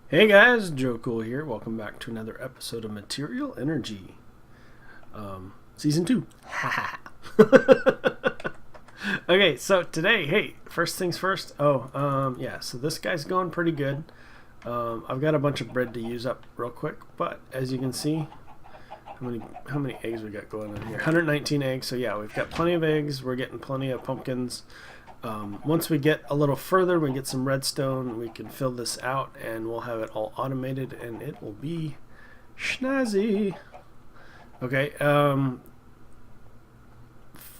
Hey guys, Joe Cool here. Welcome back to another episode of Material Energy, Season 2. Okay, so today, hey, first things first. Yeah, so this guy's going pretty good. I've got a bunch of bread to use up real quick, but as you can see, how many eggs we got going on here? 119 eggs, so yeah, we've got plenty of eggs. We're getting plenty of pumpkins. Once we get a little further, we get some redstone, we can fill this out and we'll have it all automated and it will be snazzy. Okay,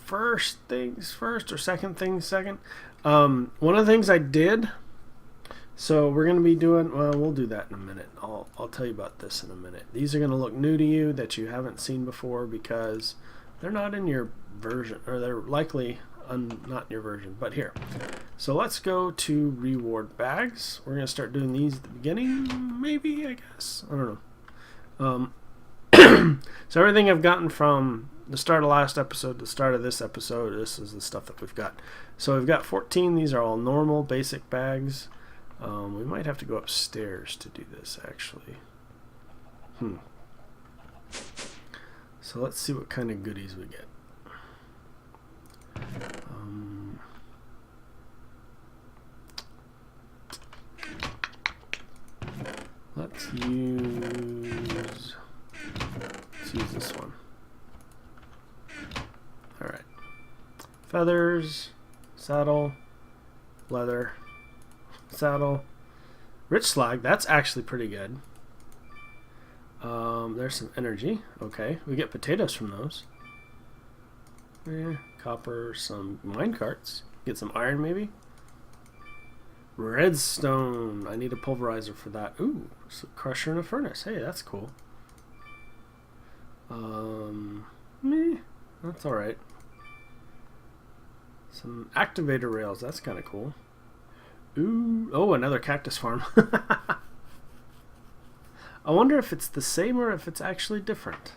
first things first, or second things second. One of the things I did, so we're going to be doing, well, we'll do that in a minute. I'll tell you about this in a minute. These are going to look new to you that you haven't seen before because they're not in your version, or they're likely not in your version, but here. So let's go to reward bags. We're going to start doing these at the beginning, maybe, I guess. I don't know. So everything I've gotten from the start of last episode to the start of this episode, this is the stuff that we've got. So we've got 14. These are all normal, basic bags. We might have to go upstairs to do this, actually. So let's see what kind of goodies we get. Let's use this one. Alright. Feathers, saddle, leather, saddle, rich slag. That's actually pretty good. There's some energy. Okay, we get potatoes from those. Copper, some mine carts. Get some iron maybe. Redstone. I need a pulverizer for that. Ooh, so crusher and a furnace. Hey, that's cool. That's alright. Some activator rails. That's kind of cool. Ooh, oh, another cactus farm. I wonder if it's the same or if it's actually different.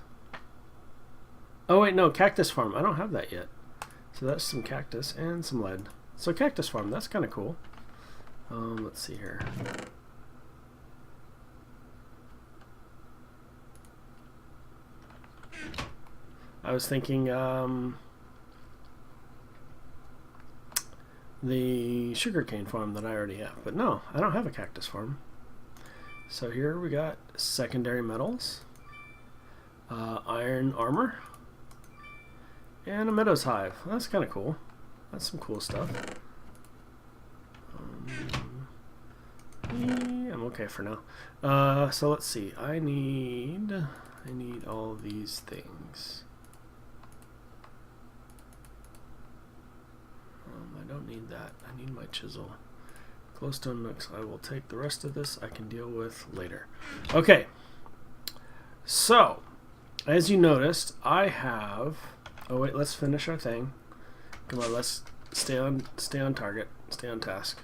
Oh wait, no, cactus farm. I don't have that yet. So that's some cactus and some lead. So cactus farm, that's kind of cool. Let's see here. I was thinking the sugarcane farm that I already have, but no, I don't have a cactus farm. So here we got secondary metals, iron armor, and a meadows hive. Well, that's kind of cool. That's some cool stuff. Yeah, I'm okay for now. So let's see. I need all these things. I don't need that. I need my chisel. Glowstone nooks. I will take the rest of this. I can deal with later. Okay. So, as you noticed, I have. Oh wait, let's finish our thing. Come on, let's stay on target. Stay on task.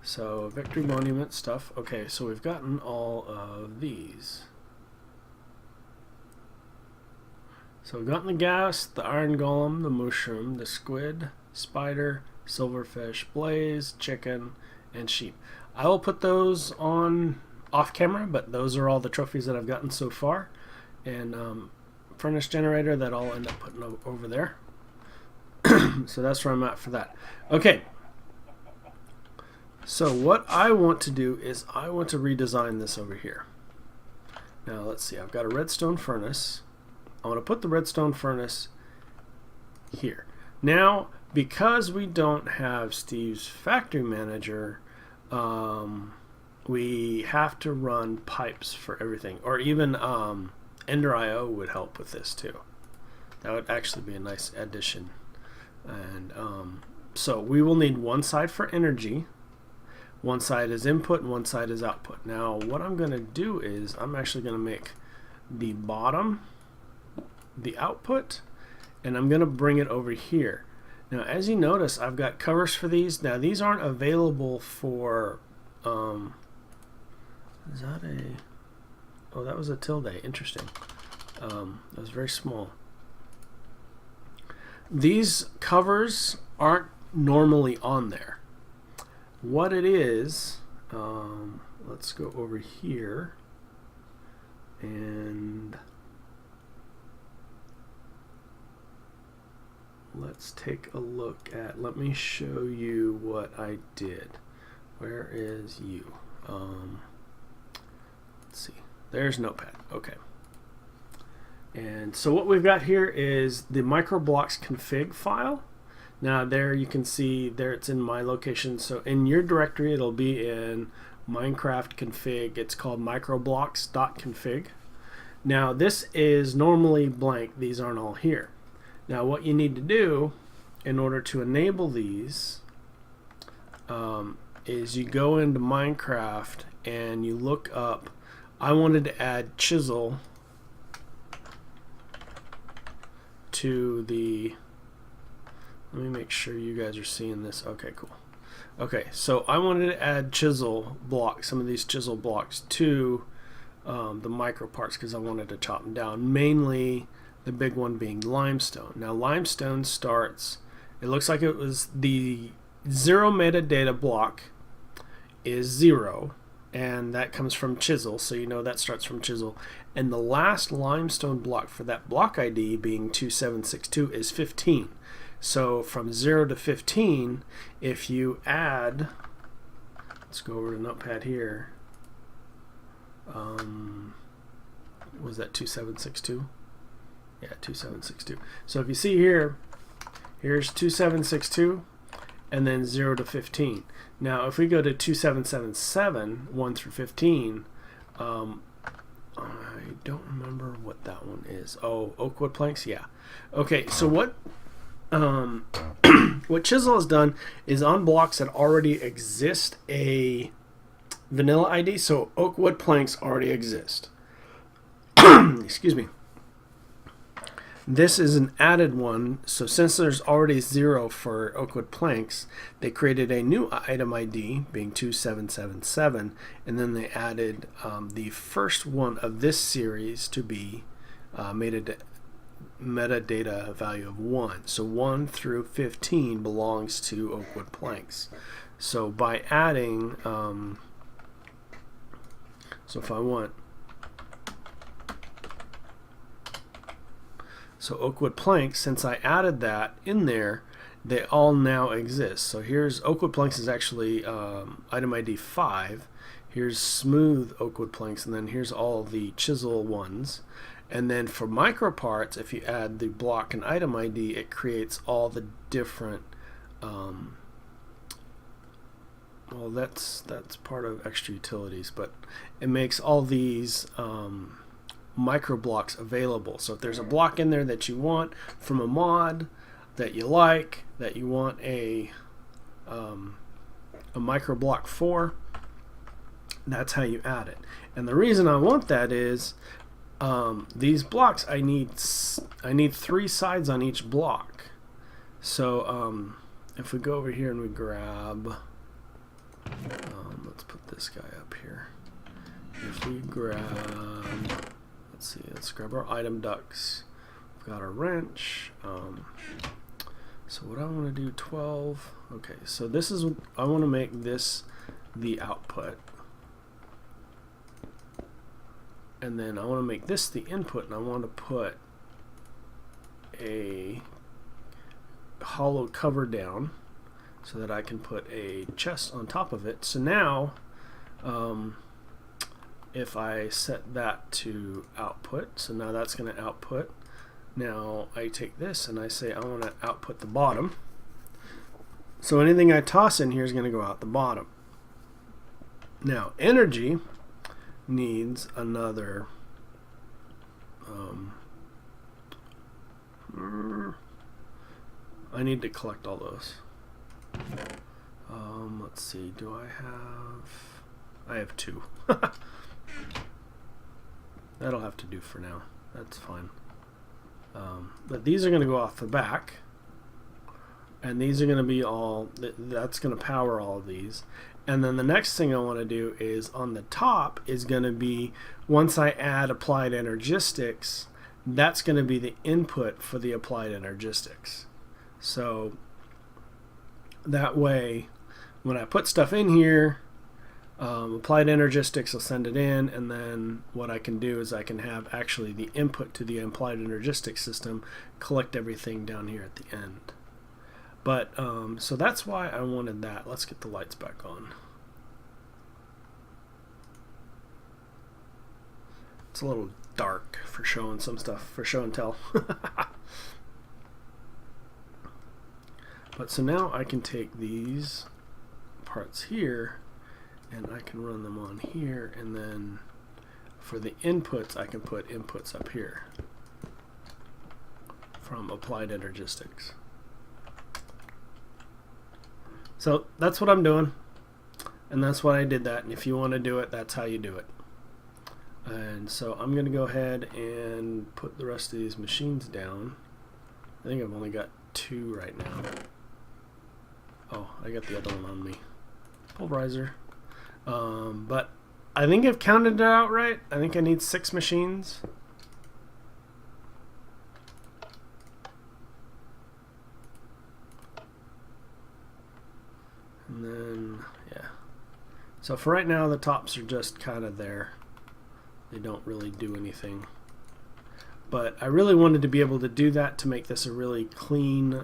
So, victory monument stuff. Okay, so we've gotten all of these. So we've gotten the gas, the iron golem, the mushroom, the squid, spider, silverfish, blaze, chicken, and sheep. I will put those on off camera, but those are all the trophies that I've gotten so far. And furnace generator that I'll end up putting over there. So that's where I'm at for that. Okay. So what I want to do is I want to redesign this over here. Now let's see, I've got a redstone furnace. I want to put the redstone furnace here. Now, because we don't have Steve's factory manager, we have to run pipes for everything. Or even Ender IO would help with this too. That would actually be a nice addition. And so we will need one side for energy. One side is input and one side is output. Now, what I'm going to do is I'm actually going to make the bottom the output, and I'm going to bring it over here. Now, as you notice, I've got covers for these. Now, these aren't available for is that a, oh, that was a tilde. Interesting. That was very small. These covers aren't normally on there. what it is, let's go over here and let's take a look at, let me show you what I did. Where is you? Let's see. There's Notepad. Okay. And so what we've got here is the microblocks config file. Now there you can see there it's in my location. So in your directory it'll be in Minecraft config. It's called microblocks.config. Now this is normally blank. These aren't all here. Now what you need to do in order to enable these is you go into Minecraft and you look up, I wanted to add chisel to the, let me make sure you guys are seeing this. Okay, cool. Okay, so I wanted to add chisel blocks, some of these chisel blocks to the micro parts because I wanted to chop them down, mainly the big one being limestone. Now limestone starts, it looks like it was the 0 metadata block is 0, and that comes from chisel, so you know that starts from chisel. And the last limestone block for that block ID being 2762 is 15. So from 0 to 15, if you add, let's go over to Notepad here, was that 2762? Yeah, 2762. So if you see here, here's 2762 and then 0 to 15. Now if we go to 2777, 1 through 15, I don't remember what that one is. Oh, oak wood planks? Yeah. Okay, so what what chisel has done is on blocks that already exist a vanilla ID, so oak wood planks already exist. Excuse me. This is an added one, so since there's already 0 for oakwood planks, they created a new item ID being 2777, and then they added the first one of this series to be metadata value of 1. So 1 through 15 belongs to oakwood planks. So by adding, so if I want, so oakwood planks, since I added that in there, they all now exist. So here's oakwood planks is actually item ID 5. Here's smooth oakwood planks, and then here's all the chisel ones. And then for micro parts, if you add the block and item ID, it creates all the different. Well, that's part of extra utilities, but it makes all these micro blocks available. So if there's a block in there that you want from a mod that you like, that you want a micro block for, that's how you add it. And the reason I want that is these blocks, I need 3 sides on each block. So if we go over here and we grab, let's put this guy up here. If we grab, let's see, let's grab our item ducts. We've got our wrench. So what I want to do, 12. Okay, so this is, I want to make this the output. And then I want to make this the input, and I want to put a hollow cover down so that I can put a chest on top of it. So now if I set that to output, so now that's going to output. Now I take this and I say I want to output the bottom. So anything I toss in here is going to go out the bottom. Now energy needs another I need to collect all those. Let's see, do I have 2. That'll have to do for now. That's fine. But these are going to go off the back, and these are going to be all, that's going to power all of these. And then the next thing I want to do is on the top is going to be, once I add applied energistics, that's going to be the input for the applied energistics. So that way when I put stuff in here, applied energistics will send it in, and then what I can do is I can have actually the input to the applied energistics system collect everything down here at the end. But so that's why I wanted that. Let's get the lights back on. It's a little dark for showing some stuff, for show and tell. But so now I can take these parts here and I can run them on here, and then for the inputs I can put inputs up here from applied energistics. So that's what I'm doing, and that's why I did that, and if you want to do it, that's how you do it. And so I'm going to go ahead and put the rest of these machines down. I think I've only got 2 right now. Oh, I got the other one on me. Pulverizer. But I think I've counted it out right. I think I need 6 machines. And then, yeah. So for right now, the tops are just kind of there. They don't really do anything. But I really wanted to be able to do that to make this a really clean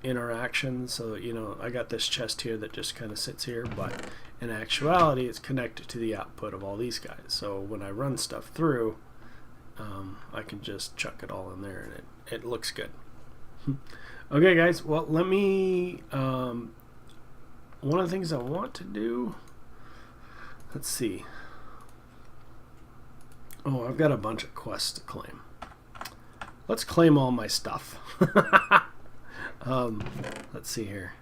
interaction. So, you know, I got this chest here that just kind of sits here, but in actuality, it's connected to the output of all these guys. So when I run stuff through, I can just chuck it all in there, and it looks good. Okay, guys. Well, let me. One of the things I want to do. Let's see. Oh, I've got a bunch of quests to claim. Let's claim all my stuff. Let's see here.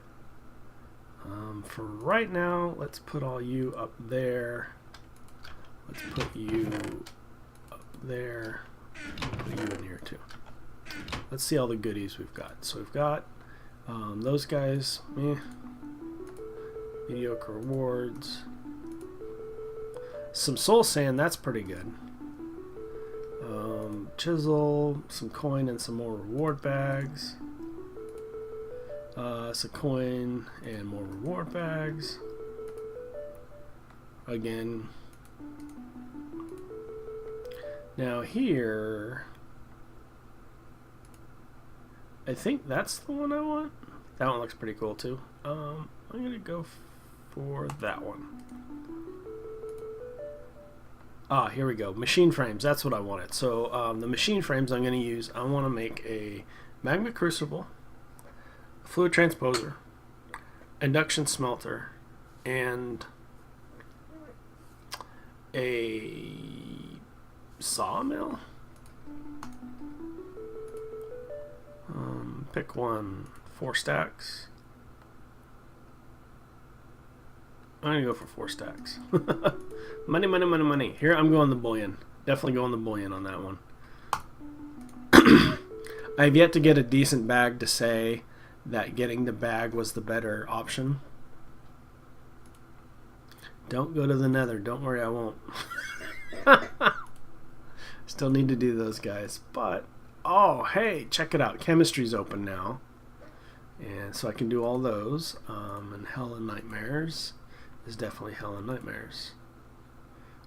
For right now, let's put all you up there. Let's put you up there. Put you in here too. Let's see all the goodies we've got. So we've got those guys. Mediocre rewards. Some soul sand, that's pretty good. Chisel, some coin, and some more reward bags. Some coin and more reward bags. Again. Now here, I think that's the one I want. That one looks pretty cool too. I'm gonna go for that one. Ah, here we go. Machine frames. That's what I wanted. So the machine frames I'm going to use, I want to make a magma crucible, fluid transposer, induction smelter, and a sawmill. Pick one. 4 stacks. I'm going to go for 4 stacks. Money, money, money, money. Here, I'm going the bullion. Definitely going the bullion on that one. I have yet to get a decent bag to say that getting the bag was the better option. Don't go to the nether. Don't worry, I won't. Still need to do those guys. But, oh, hey, check it out. Chemistry's open now. And so I can do all those. And Hell and Nightmares is definitely Hell and Nightmares.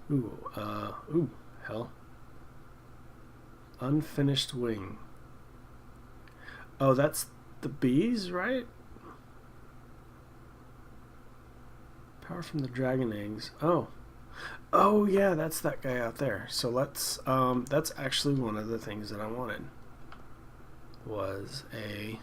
Ooh, hell. Unfinished wing. Oh, that's the bees, right? Power from the dragon eggs. Oh. Oh, yeah, that's that guy out there. So let's, that's actually one of the things that I wanted. Was a,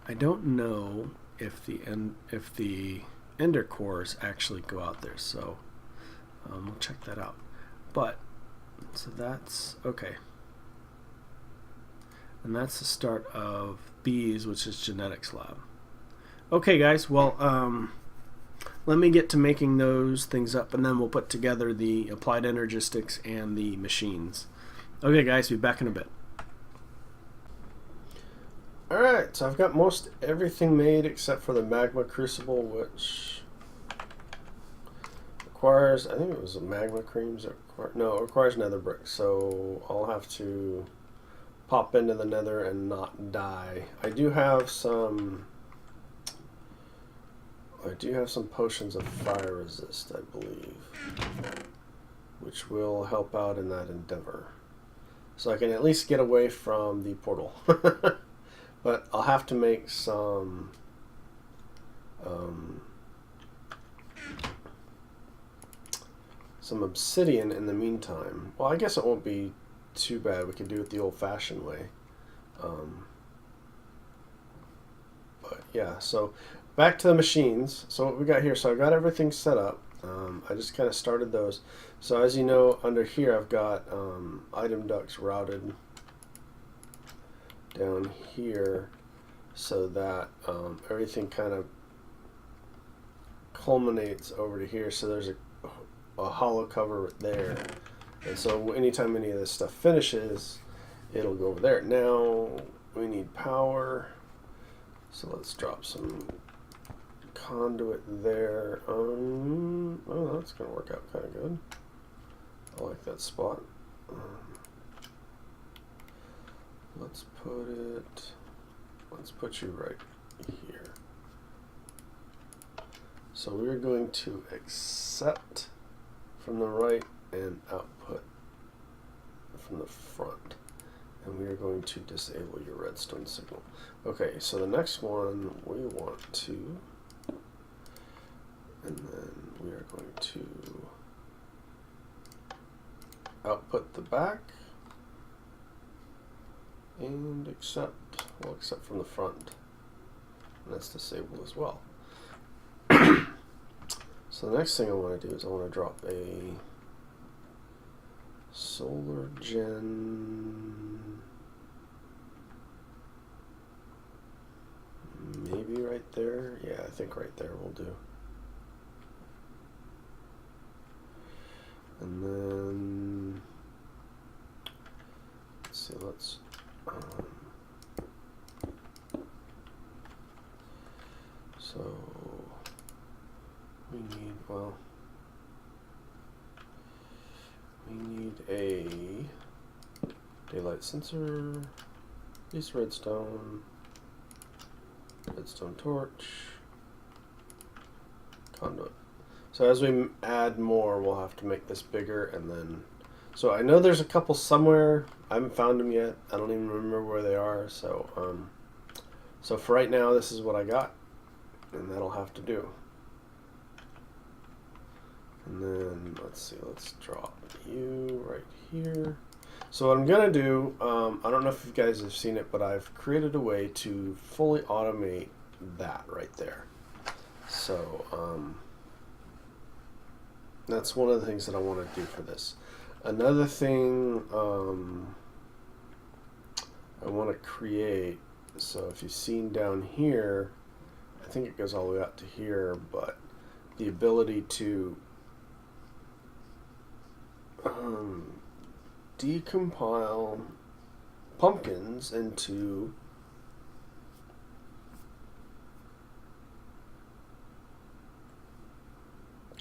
I don't know if the ender cores actually go out there, so we'll check that out. But so that's okay, and that's the start of bees, which is genetics lab. Okay, guys. Well, let me get to making those things up, and then we'll put together the applied energistics and the machines. Okay, guys. Be back in a bit. Alright, so I've got most everything made except for the magma crucible, which requires, I think it was a magma creams. No, it requires nether brick, so I'll have to pop into the nether and not die. I do have some potions of fire resist, I believe, which will help out in that endeavor. So I can at least get away from the portal. But I'll have to make some obsidian in the meantime. Well, I guess it won't be too bad. We can do it the old-fashioned way. But yeah, so back to the machines. So what we got here, so I got everything set up. I just kind of started those. So as you know, under here I've got item ducts routed down here so that everything kind of culminates over to here. So there's a hollow cover there. And so anytime any of this stuff finishes, it'll go over there. Now we need power. So let's drop some conduit there. Oh, that's going to work out kind of good. I like that spot. Let's put you right here. So we're going to accept from the right and output from the front. And we are going to disable your redstone signal. Okay, so the next one we want to, and then we are going to output the back and accept. We'll accept from the front. And that's disabled as well. So the next thing I want to do is I want to drop a solar gen, maybe right there. Yeah, I think right there will do. And then let's see, so we need, well, we need a daylight sensor, piece of redstone torch, conduit. So as we add more, we'll have to make this bigger, and then, so I know there's a couple somewhere. I haven't found them yet. I don't even remember where they are. So, so for right now, this is what I got, and that'll have to do. And then let's see, let's drop you right here. So what I'm gonna do, I don't know if you guys have seen it, but I've created a way to fully automate that right there. So that's one of the things that I want to do for this. Another thing I want to create, so if you've seen down here, I think it goes all the way out to here, but the ability to decompile pumpkins into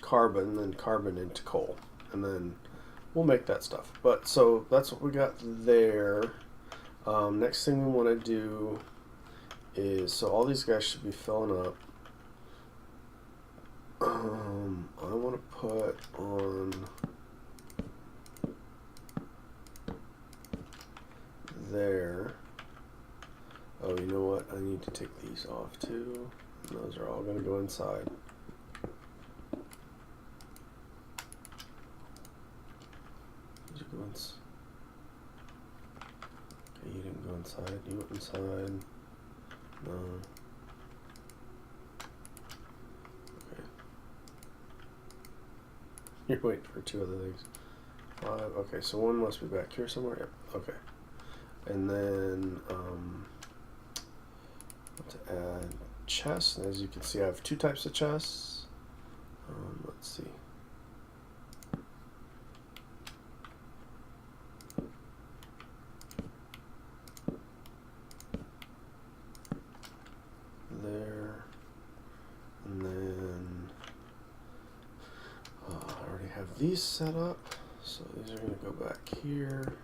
carbon, then carbon into coal, and then we'll make that stuff. But so that's what we got there. Next thing we want to do is, so all these guys should be filling up. I want to put on there. Oh, you know what? I need to take these off too. And those are all going to go inside. Did you go inside? Okay, you didn't go inside. You went inside. No. Okay. You're waiting for two other things. 5. Okay, so one must be back here somewhere. Yep. Okay. And then to add chests, and as you can see, I have 2 types of chests. Let's see. There, and then I already have these set up, so these are going to go back here.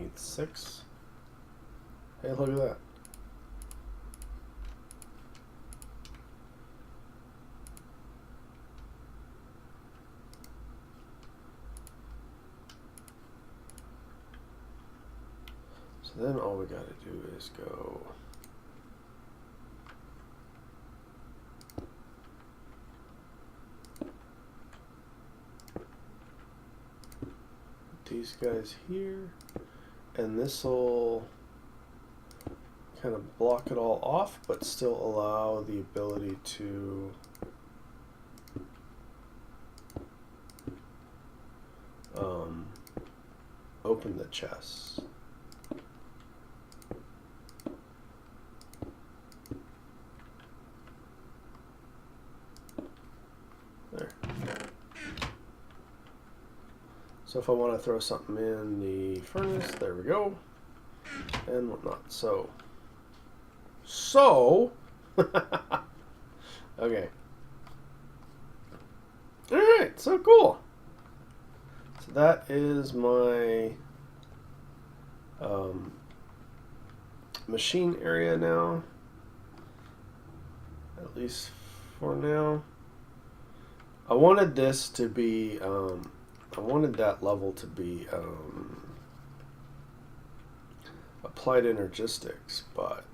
needs 6. Hey, look at that. So then all we got to do is go these guys here, and this will kind of block it all off, but still allow the ability to open the chest. There. So if I want to throw something in the furnace, there we go, and whatnot. So okay. Alright, so cool. So that is my machine area now, at least for now. I wanted this to be, I wanted that level to be applied energistics, but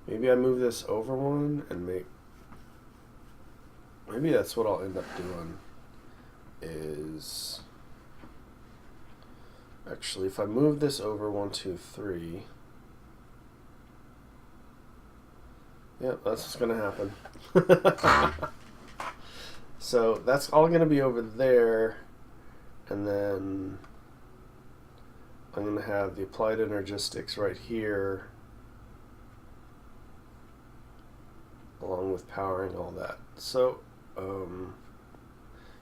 maybe I move this over one and maybe that's what I'll end up doing, is actually if I move this over 1, 2, 3, yep, that's what's gonna happen. So that's all gonna be over there, and then I'm gonna have the applied energistics right here, along with powering all that. So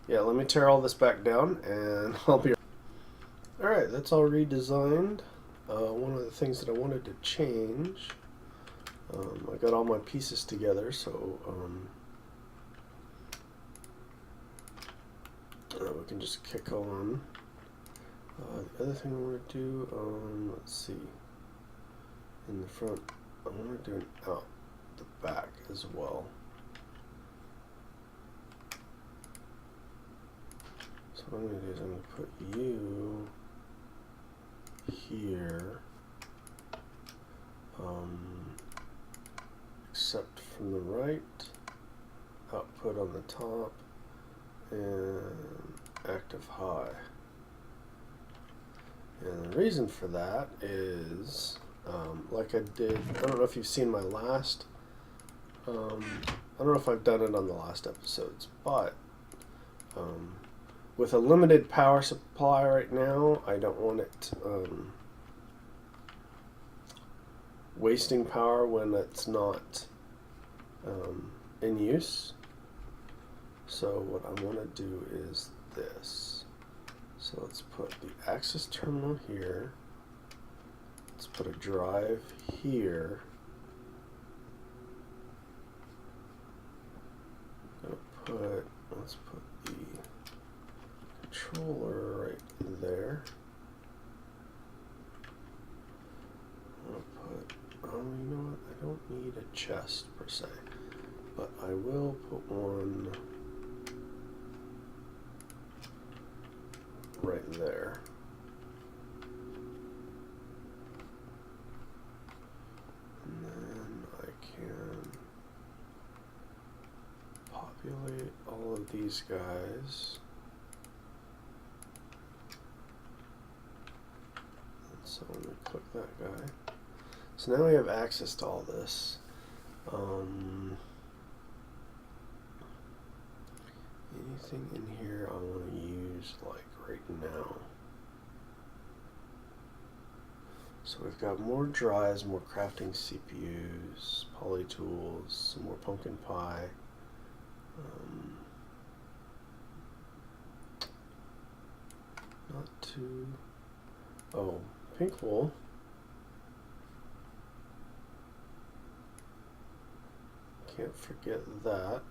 yeah, let me tear all this back down and I'll be alright. That's all redesigned. One of the things that I wanted to change, I got all my pieces together, so we can just kick on. The other thing I want to do, let's see, in the front, I want to do an out the back as well. So what I'm going to do is I'm going to put you here, except from the right, output on the top, and active high. And the reason for that is, like I did, I don't know if you've seen my last, I don't know if I've done it on the last episodes, but with a limited power supply right now, I don't want it wasting power when it's not in use. So what I want to do is this. So let's put the access terminal here. Let's put a drive here. Let's put the controller right there. I'll put, you know what, I don't need a chest per se, but I will put one right there. And then I can populate all of these guys. And so I'm going to click that guy. So now we have access to all this. Anything in here I want to use like right now. So we've got more drives, more crafting CPUs, poly tools, some more pumpkin pie. Not too. Oh, pink wool. Can't forget that.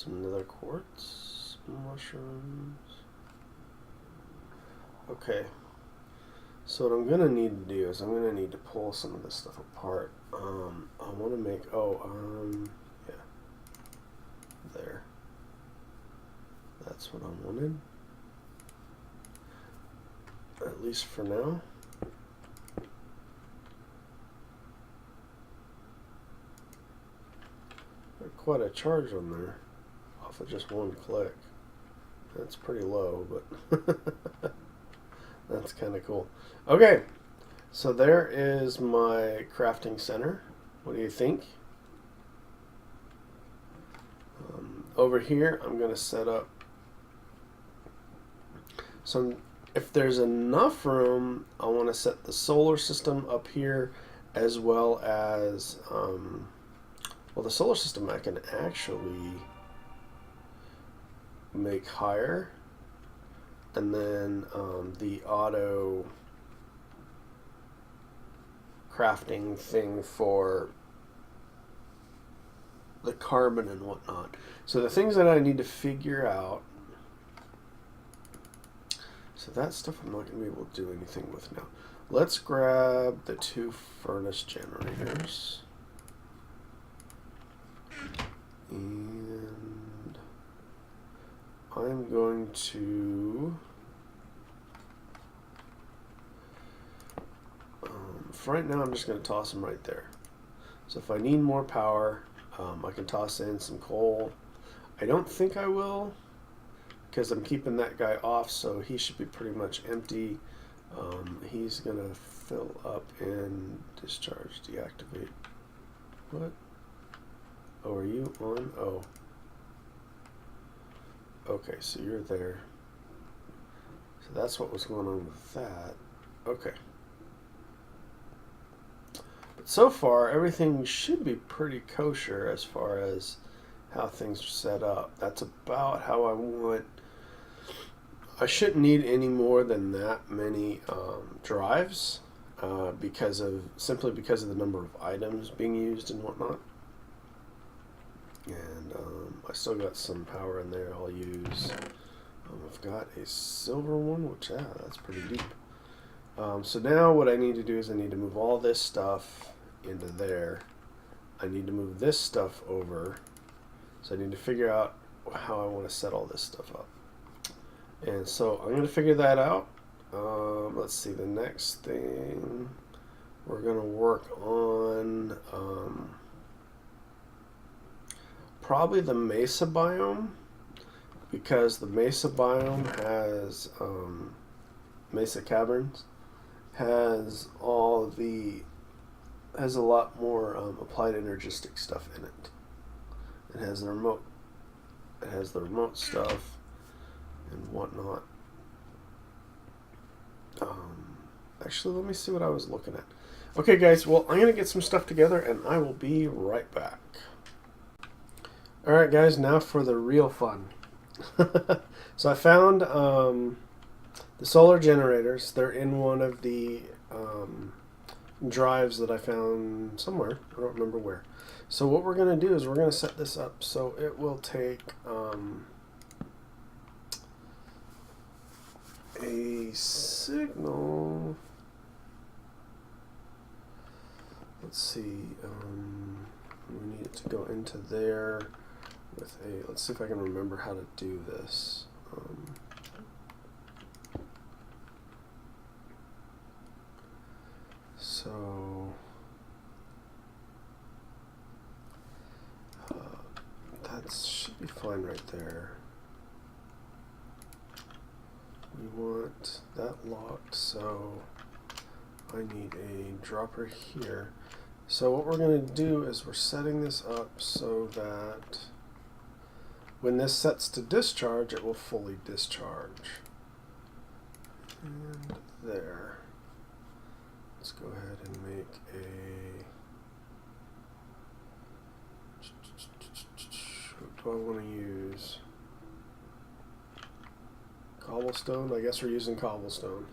Some nether quartz, mushrooms. Okay. So what I'm gonna need to do is I'm gonna need to pull some of this stuff apart. I want to make yeah, there. That's what I wanted. At least for now. Quite a charge on there off of just one click. That's pretty low, but that's kind of cool. Okay, so there is my crafting center. What do you think? Over here, I'm going to set up some. If there's enough room, I want to set the solar system up here, as well as well, the solar system I can actually make higher, and then the auto crafting thing for the carbon and whatnot. So the things that I need to figure out, so that stuff I'm not going to be able to do anything with now. Let's grab the 2 furnace generators. And I'm going to for right now I'm just going to toss them right there. So if I need more power, I can toss in some coal. I don't think I will, because I'm keeping that guy off, so he should be pretty much empty. He's going to fill up and discharge, deactivate. What? Oh, are you on? Oh. Okay, so you're there. So that's what was going on with that. Okay. But so far, everything should be pretty kosher as far as how things are set up. That's about how I want. I shouldn't need any more than that many drives simply because of the number of items being used and whatnot. And I still got some power in there I'll use. I've got a silver one, which, that's pretty deep. So now what I need to do is I need to move all this stuff into there. I need to move this stuff over. So I need to figure out how I want to set all this stuff up. And so I'm going to figure that out. Let's see, the next thing we're going to work on... probably the mesa biome, because the mesa biome has mesa caverns has a lot more applied energistic stuff in it. It has the remote stuff and whatnot. Actually, let me see what I was looking at. Okay, guys, well, I'm gonna get some stuff together and I will be right back. Alright guys, now for the real fun. So I found the solar generators. They're in one of the drives that I found somewhere. I don't remember where. So what we're going to do is we're going to set this up so it will take a signal. Let's see. We need it to go into there. With a, let's see if I can remember how to do this. So that should be fine right there. We want that locked, so I need a dropper here. So what we're going to do is we're setting this up so that when this sets to discharge, it will fully discharge. And there. Let's go ahead and make a... What do I want to use? Cobblestone? I guess we're using cobblestone.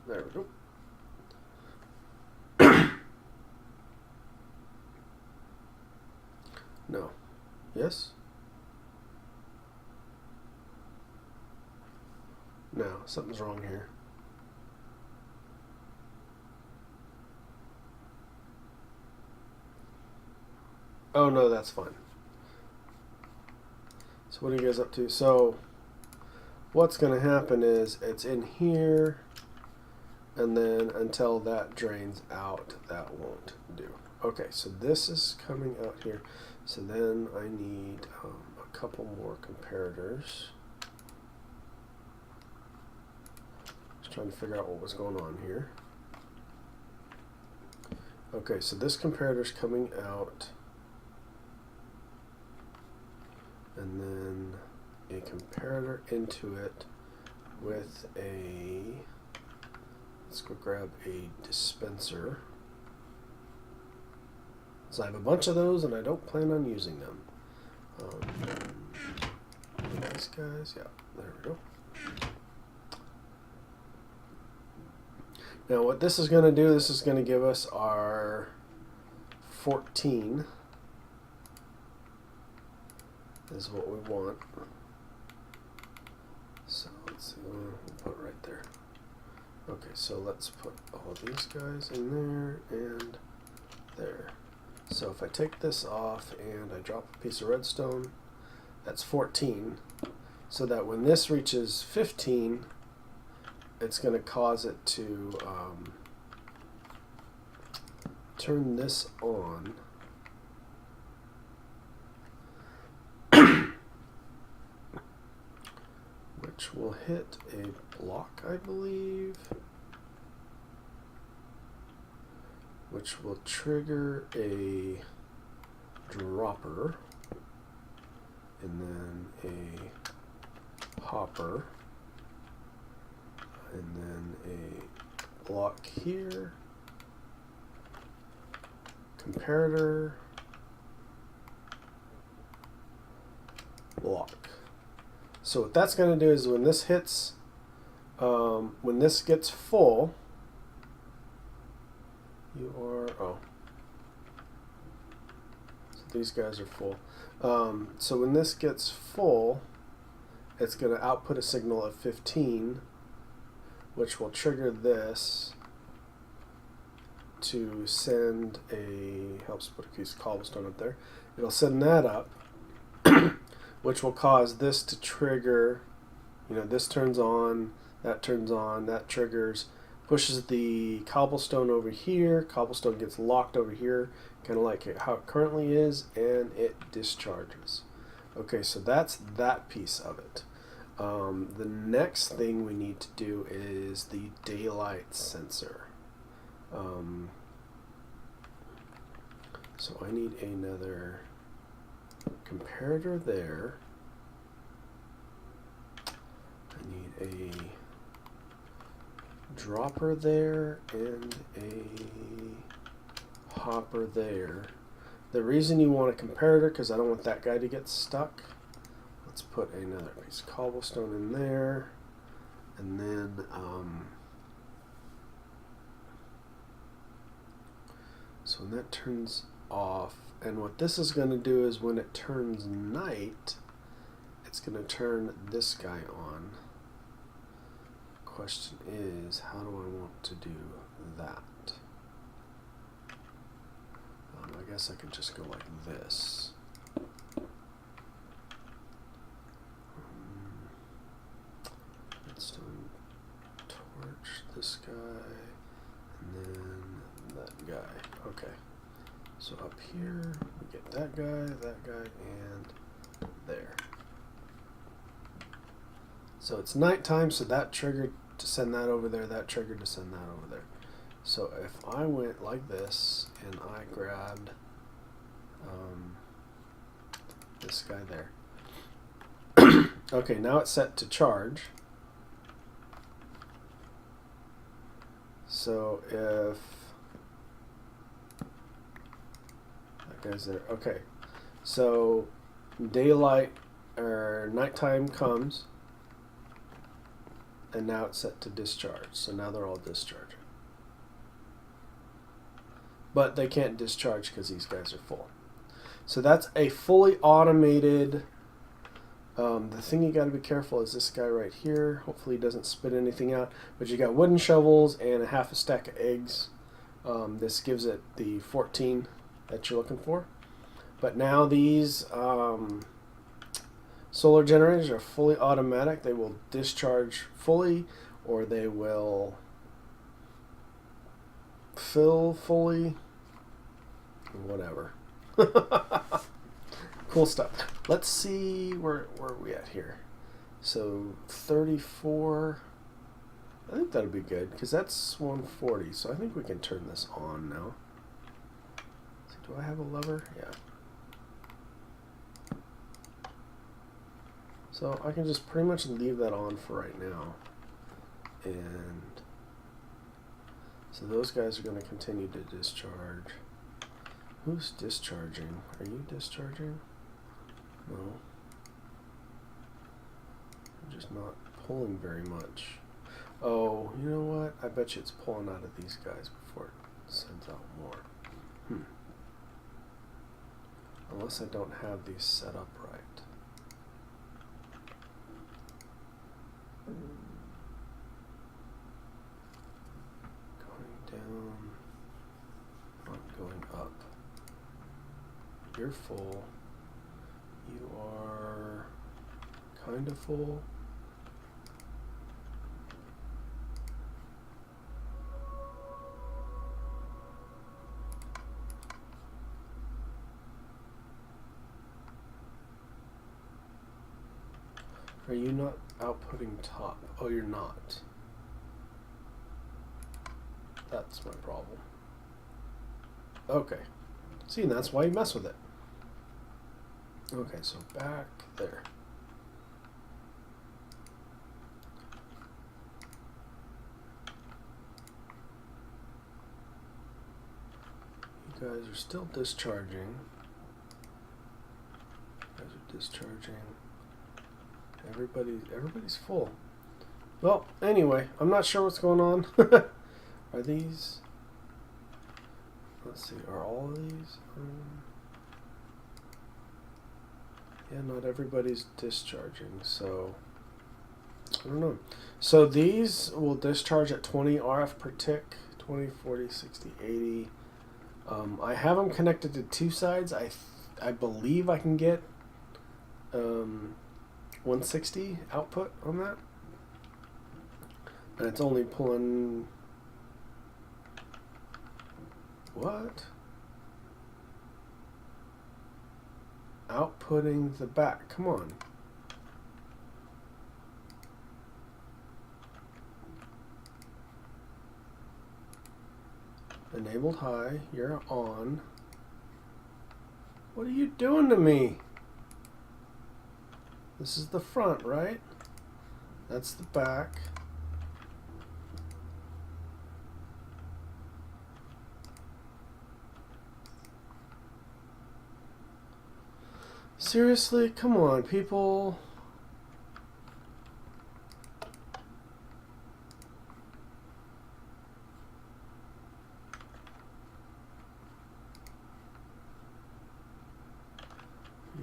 There we go. Yes? No, something's wrong here. Oh no, that's fine. So what are you guys up to? So what's going to happen is it's in here, and then until that drains out, that won't do. Okay, so this is coming out here. So then I need a couple more comparators. Just trying to figure out what was going on here. Okay, so this comparator's coming out, and then a comparator into it with a, let's go grab a dispenser. So I have a bunch of those and I don't plan on using them. These guys, yeah, there we go. Now what this is going to do, this is going to give us our 14 is what we want. So let's see, we'll put it right there. Okay, so let's put all these guys in there and there. So if I take this off and I drop a piece of redstone, that's 14. So that when this reaches 15, it's going to cause it to turn this on. Which will hit a block, I believe, which will trigger a dropper, and then a hopper, and then a block here, comparator, block. So what that's going to do is when this hits, when this gets full, so these guys are full. So when this gets full, it's going to output a signal of 15, which will trigger this to send a, helps put a piece of cobblestone up there. It'll send that up, which will cause this to trigger, this turns on, that triggers, pushes the cobblestone over here, cobblestone gets locked over here, kind of like how it currently is, and it discharges. Okay, so that's that piece of it. The next thing we need to do is the daylight sensor. So I need another comparator there. I need a dropper there and a hopper there. The reason you want a comparator, because I don't want that guy to get stuck. Let's put another piece of cobblestone in there, and then so when that turns off, and what this is going to do is when it turns night, it's going to turn this guy on. Question is, how do I want to do that? I guess I could just go like this. Redstone torch this guy, and then that guy. Okay. So up here, we get that guy, and there. So it's nighttime, so that triggered to send that over there, that triggered to send that over there. So if I went like this, and I grabbed this guy there. Okay, now it's set to charge. So if guys there. Okay, so daylight or nighttime comes, and now it's set to discharge. So now they're all discharging, but they can't discharge because these guys are full. So that's a fully automated. The thing you got to be careful is this guy right here. Hopefully he doesn't spit anything out. But you got wooden shovels and a half a stack of eggs. This gives it the 14 that you're looking for. But now these solar generators are fully automatic. They will discharge fully, or they will fill fully, whatever. Cool stuff. Let's see where are we at here. So 34. I think that'll be good because that's 140. So I think we can turn this on now. So do I have a lever? Yeah. So I can just pretty much leave that on for right now. And so those guys are going to continue to discharge. Who's discharging? Are you discharging? No. I'm just not pulling very much. Oh, you know what? I bet you it's pulling out of these guys before it sends out more. Unless I don't have these set up right. Going down, not going up. You're full. You are kind of full. Are you not outputting top? Oh, you're not. That's my problem. Okay. See, and that's why you mess with it. Okay, so back there. You guys are still discharging. You guys are discharging. Everybody's full. Well, anyway, I'm not sure what's going on. Are these? Let's see. Are all of these? Yeah, not everybody's discharging, so I don't know. So these will discharge at 20 RF per tick, 20, 40, 60, 80. I have them connected to two sides. I believe I can get 160 output on that, and it's only pulling what? Outputting the back. Come on. Enabled high. You're on. What are you doing to me? This is the front, right? That's the back. Seriously? Come on, people.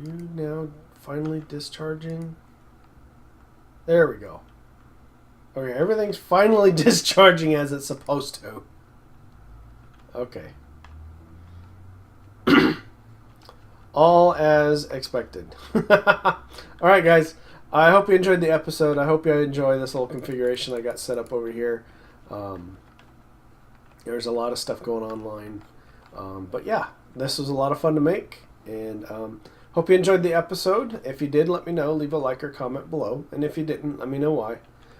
You now finally discharging? There we go. Okay, everything's finally discharging as it's supposed to. Okay. All as expected. Alright guys, I hope you enjoyed the episode. I hope you enjoy this little configuration I got set up over here. There's a lot of stuff going online. But yeah, this was a lot of fun to make. And hope you enjoyed the episode. If you did, let me know. Leave a like or comment below. And if you didn't, let me know why,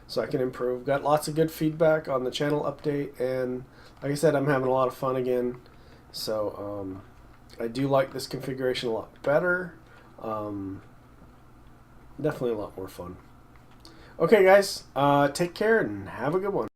so I can improve. Got lots of good feedback on the channel update. And like I said, I'm having a lot of fun again. So I do like this configuration a lot better. Definitely a lot more fun. Okay, guys, take care and have a good one.